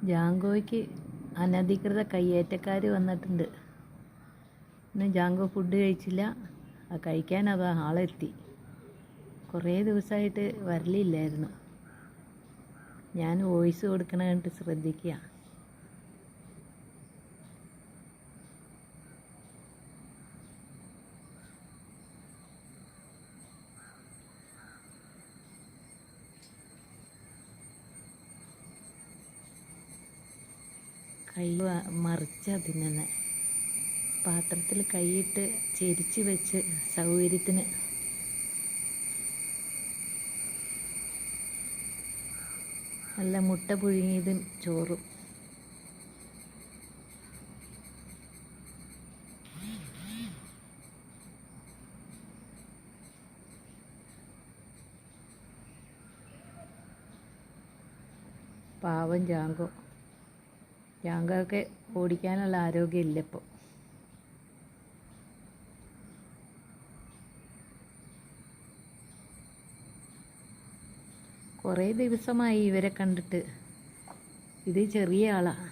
ജാങ്കോയ്ക്ക് അനധികൃത കയ്യേറ്റക്കാർ വന്നിട്ടുണ്ട്. ഇന്ന് ജാങ്കോ ഫുഡ് കഴിച്ചില്ല. കഴിക്കാൻ ആളെത്തി. കുറേ ദിവസമായിട്ട് വരലില്ലായിരുന്നു. ഞാൻ വോയിസ് കൊടുക്കണ കണ്ടിട്ട് ശ്രദ്ധിക്കുക. കൈ മറിച്ച തിന്നുന്നെ. പാത്രത്തിൽ കൈയിട്ട് ചെരിച്ച് വെച്ച് സൗകര്യത്തിന്. നല്ല മുട്ട പുഴുങ്ങിയതും ചോറും. പാവം ജാങ്കോ. ജാങ്കോക്ക് ഓടിക്കാനുള്ള ആരോഗ്യമില്ല ഇപ്പോൾ. കുറേ ദിവസമായി ഇവരെ കണ്ടിട്ട്. ഇത് ചെറിയ ആളാണ്.